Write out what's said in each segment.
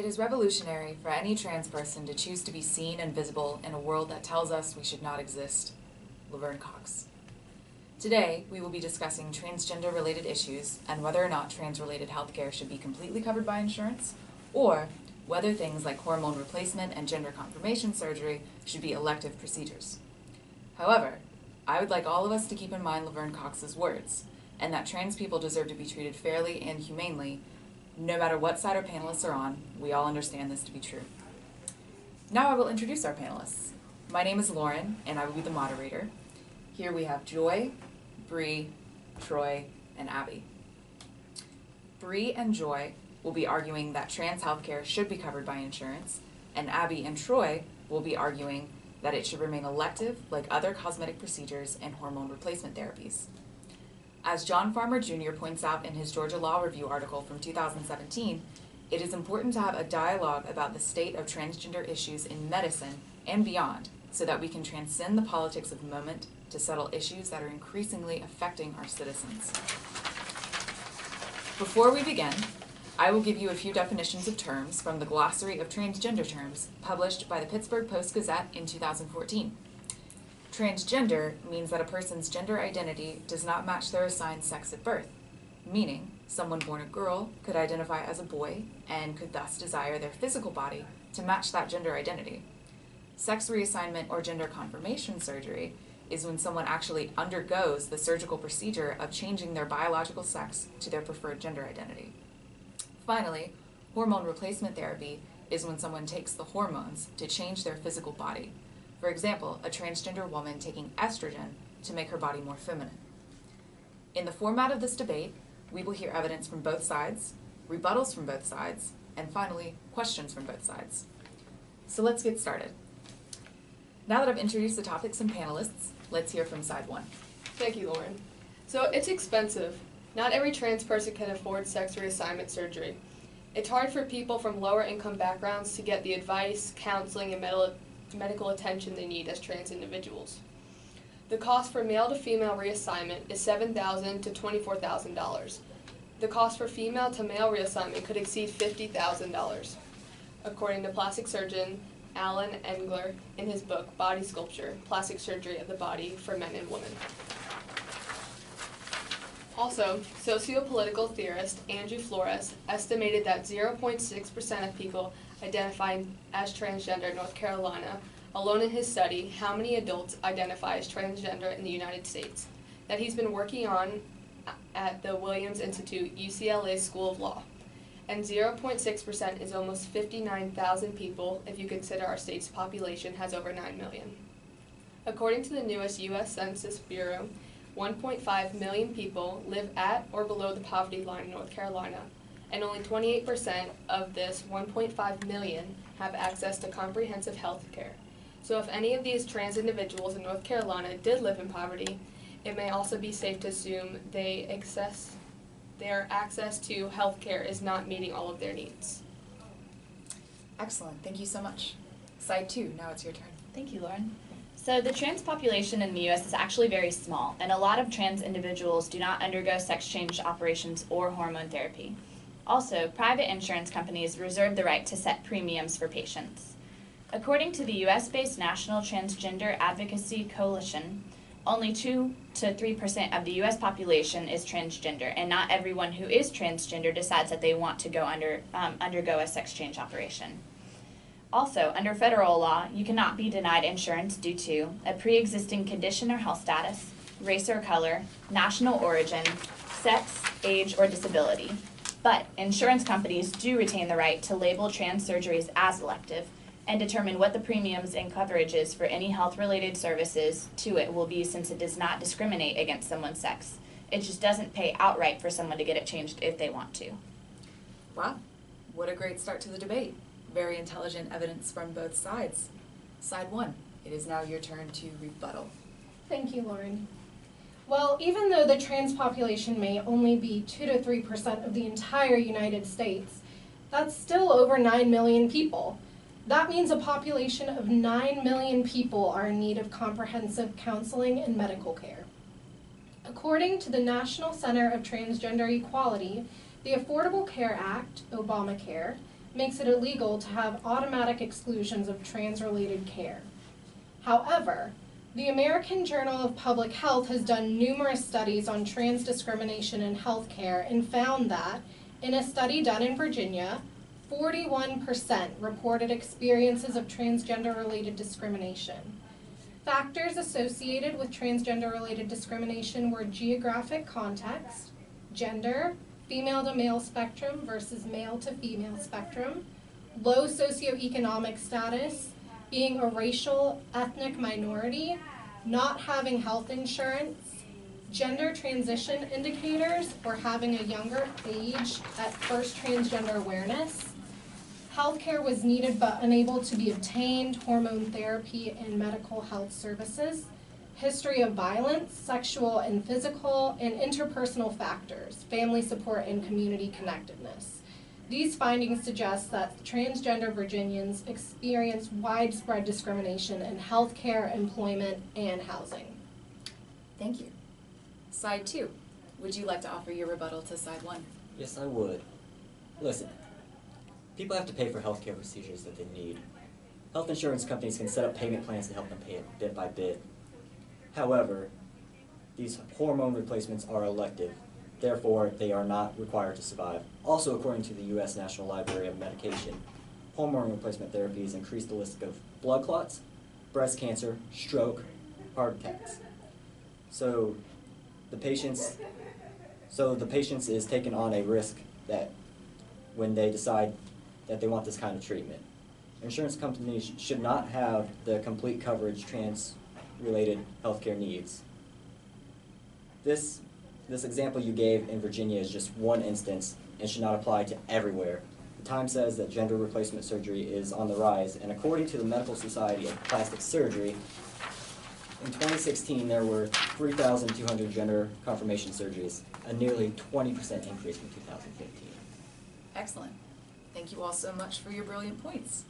It is revolutionary for any trans person to choose to be seen and visible in a world that tells us we should not exist. Laverne Cox. Today, we will be discussing transgender-related issues and whether or not trans-related healthcare should be completely covered by insurance, or whether things like hormone replacement and gender confirmation surgery should be elective procedures. However, I would like all of us to keep in mind Laverne Cox's words, and that trans people deserve to be treated fairly and humanely. No matter what side our panelists are on, we all understand this to be true. Now I will introduce our panelists. My name is Lauren, and I will be the moderator. Here we have Joy, Bree, Troy, and Abby. Bree and Joy will be arguing that trans healthcare should be covered by insurance, and Abby and Troy will be arguing that it should remain elective like other cosmetic procedures and hormone replacement therapies. As John Farmer Jr. points out in his Georgia Law Review article from 2017, it is important to have a dialogue about the state of transgender issues in medicine and beyond so that we can transcend the politics of the moment to settle issues that are increasingly affecting our citizens. Before we begin, I will give you a few definitions of terms from the Glossary of Transgender Terms published by the Pittsburgh Post-Gazette in 2014. Transgender means that a person's gender identity does not match their assigned sex at birth, meaning someone born a girl could identify as a boy and could thus desire their physical body to match that gender identity. Sex reassignment or gender confirmation surgery is when someone actually undergoes the surgical procedure of changing their biological sex to their preferred gender identity. Finally, hormone replacement therapy is when someone takes the hormones to change their physical body. For example, a transgender woman taking estrogen to make her body more feminine. In the format of this debate, we will hear evidence from both sides, rebuttals from both sides, and finally, questions from both sides. So let's get started. Now that I've introduced the topics and panelists, let's hear from side one. Thank you, Lauren. So it's expensive. Not every trans person can afford sex reassignment surgery. It's hard for people from lower income backgrounds to get the advice, counseling, and medical attention they need as trans individuals. The cost for male to female reassignment is $7,000 to $24,000. The cost for female to male reassignment could exceed $50,000, according to plastic surgeon Alan Engler in his book Body Sculpture: Plastic Surgery of the Body for Men and Women. Also, sociopolitical theorist Andrew Flores estimated that 0.6% of people identifying as transgender in North Carolina, alone in his study, how many adults identify as transgender in the United States, that he's been working on at the Williams Institute, UCLA School of Law. And 0.6% is almost 59,000 people if you consider our state's population has over 9 million. According to the newest U.S. Census Bureau, 1.5 million people live at or below the poverty line in North Carolina, and only 28% of this 1.5 million have access to comprehensive health care. So if any of these trans individuals in North Carolina did live in poverty, it may also be safe to assume their access to health care is not meeting all of their needs. Excellent, thank you so much. Side two, now it's your turn. Thank you, Lauren. So the trans population in the U.S. is actually very small, and a lot of trans individuals do not undergo sex change operations or hormone therapy. Also, private insurance companies reserve the right to set premiums for patients. According to the U.S.-based National Transgender Advocacy Coalition, only 2 to 3% of the U.S. population is transgender, and not everyone who is transgender decides that they want to go undergo a sex change operation. Also, under federal law, you cannot be denied insurance due to a pre-existing condition or health status, race or color, national origin, sex, age, or disability. But insurance companies do retain the right to label trans surgeries as elective and determine what the premiums and coverages for any health-related services to it will be, since it does not discriminate against someone's sex. It just doesn't pay outright for someone to get it changed if they want to. Wow, what a great start to the debate. Very intelligent evidence from both sides. Side one, it is now your turn to rebuttal. Thank you, Lauren. Well, even though the trans population may only be 2 to 3% of the entire United States, that's still over 9 million people. That means a population of 9 million people are in need of comprehensive counseling and medical care. According to the National Center of Transgender Equality, the Affordable Care Act, Obamacare, makes it illegal to have automatic exclusions of trans-related care. However, the American Journal of Public Health has done numerous studies on trans discrimination in healthcare and found that, in a study done in Virginia, 41% reported experiences of transgender-related discrimination. Factors associated with transgender-related discrimination were geographic context, gender, female to male spectrum versus male to female spectrum, low socioeconomic status, being a racial ethnic minority, not having health insurance, gender transition indicators or having a younger age at first transgender awareness, healthcare was needed but unable to be obtained, hormone therapy and medical health services, history of violence, sexual and physical, and interpersonal factors, family support and community connectedness. These findings suggest that transgender Virginians experience widespread discrimination in healthcare, employment, and housing. Thank you. Side 2, would you like to offer your rebuttal to side 1? Yes, I would. Listen, people have to pay for healthcare procedures that they need. Health insurance companies can set up payment plans to help them pay it bit by bit. However, these hormone replacements are elective. Therefore, they are not required to survive. Also, according to the U.S. National Library of Medication, hormone replacement therapies increase the risk of blood clots, breast cancer, stroke, heart attacks. So the patients is taking on a risk that when they decide that they want this kind of treatment. Insurance companies should not have the complete coverage trans-related healthcare needs. This example you gave in Virginia is just one instance and should not apply to everywhere. The Times says that gender replacement surgery is on the rise, and according to the Medical Society of Plastic Surgery, in 2016 there were 3,200 gender confirmation surgeries, a nearly 20% increase from 2015. Excellent. Thank you all so much for your brilliant points.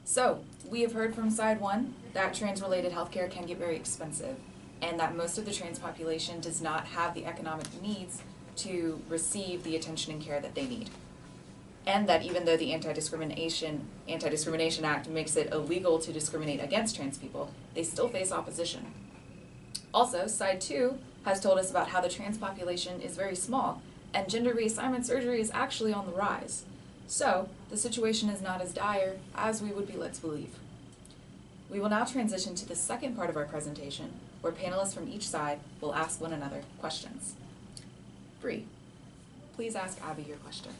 So, we have heard from side 1 that trans-related healthcare can get very expensive, and that most of the trans population does not have the economic needs to receive the attention and care that they need. And that even though the Anti-Discrimination Act makes it illegal to discriminate against trans people, they still face opposition. Also, side 2 has told us about how the trans population is very small, and gender reassignment surgery is actually on the rise. So, the situation is not as dire as we would be led to believe. We will now transition to the second part of our presentation, where panelists from each side will ask one another questions. Bree, please ask Abby your question.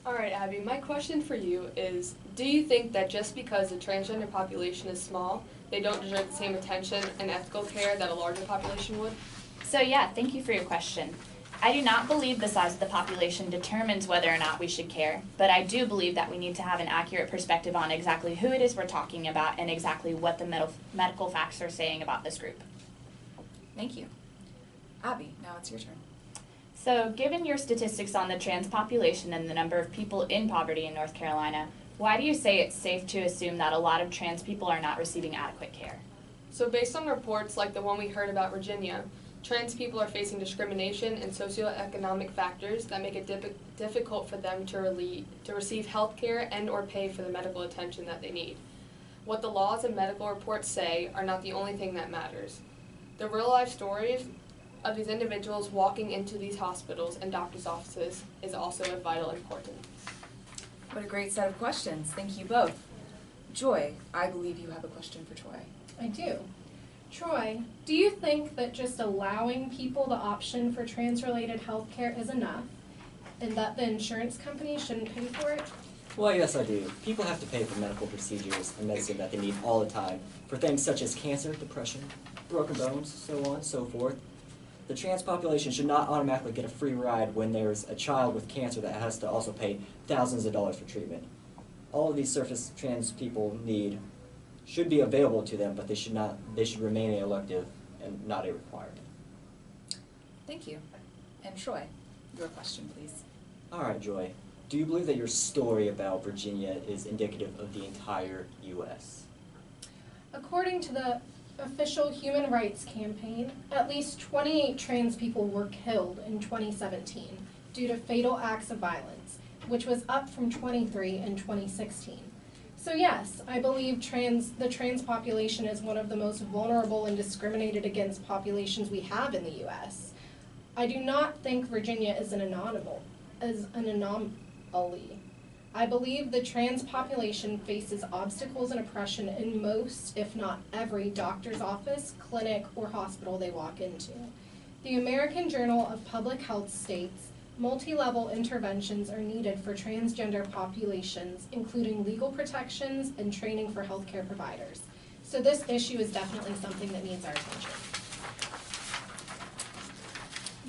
All right, Abby, my question for you is, do you think that just because the transgender population is small, they don't deserve the same attention and ethical care that a larger population would? So yeah, thank you for your question. I do not believe the size of the population determines whether or not we should care, but I do believe that we need to have an accurate perspective on exactly who it is we're talking about and exactly what the medical facts are saying about this group. Thank you. Abby, now it's your turn. So, given your statistics on the trans population and the number of people in poverty in North Carolina, why do you say it's safe to assume that a lot of trans people are not receiving adequate care? So based on reports like the one we heard about Virginia, trans people are facing discrimination and socioeconomic factors that make it difficult for them to receive health care and or pay for the medical attention that they need. What the laws and medical reports say are not the only thing that matters. The real-life stories of these individuals walking into these hospitals and doctors' offices is also of vital importance. What a great set of questions. Thank you both. Joy, I believe you have a question for Troy. I do. Troy, do you think that just allowing people the option for trans-related health care is enough, and that the insurance companies shouldn't pay for it? Well, yes, I do. People have to pay for medical procedures and medicine that they need all the time, for things such as cancer, depression, broken bones, so on and so forth. The trans population should not automatically get a free ride when there's a child with cancer that has to also pay thousands of dollars for treatment. All of these surface trans people need should be available to them, but they should remain an elective and not a requirement. Thank you. And Troy, your question, please. All right, Joy. Do you believe that your story about Virginia is indicative of the entire U.S.? According to the official Human Rights Campaign, at least 28 trans people were killed in 2017 due to fatal acts of violence. which was up from 23 in 2016. So yes, I believe the trans population is one of the most vulnerable and discriminated against populations we have in the U.S. I do not think Virginia is an anomaly. I believe the trans population faces obstacles and oppression in most, if not every, doctor's office, clinic, or hospital they walk into. The American Journal of Public Health states, multi-level interventions are needed for transgender populations, including legal protections and training for healthcare providers. So this issue is definitely something that needs our attention.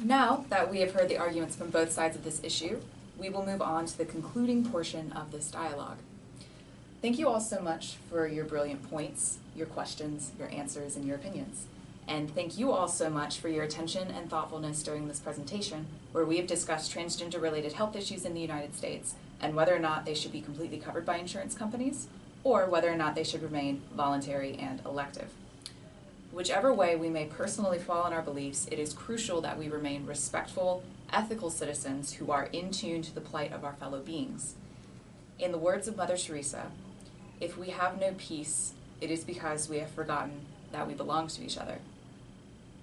Now that we have heard the arguments from both sides of this issue, we will move on to the concluding portion of this dialogue. Thank you all so much for your brilliant points, your questions, your answers, and your opinions. And thank you all so much for your attention and thoughtfulness during this presentation, where we have discussed transgender-related health issues in the United States and whether or not they should be completely covered by insurance companies, or whether or not they should remain voluntary and elective. Whichever way we may personally fall in our beliefs, it is crucial that we remain respectful, ethical citizens who are in tune to the plight of our fellow beings. In the words of Mother Teresa, if we have no peace, it is because we have forgotten that we belong to each other.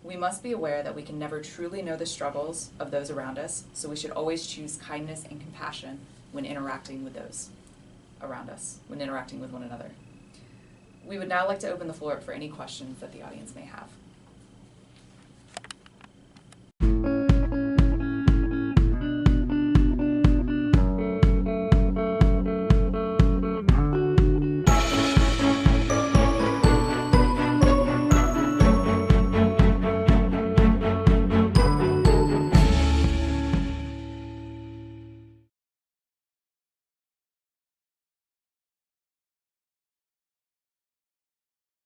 We must be aware that we can never truly know the struggles of those around us, so we should always choose kindness and compassion when interacting with those around us, when interacting with one another. We would now like to open the floor up for any questions that the audience may have.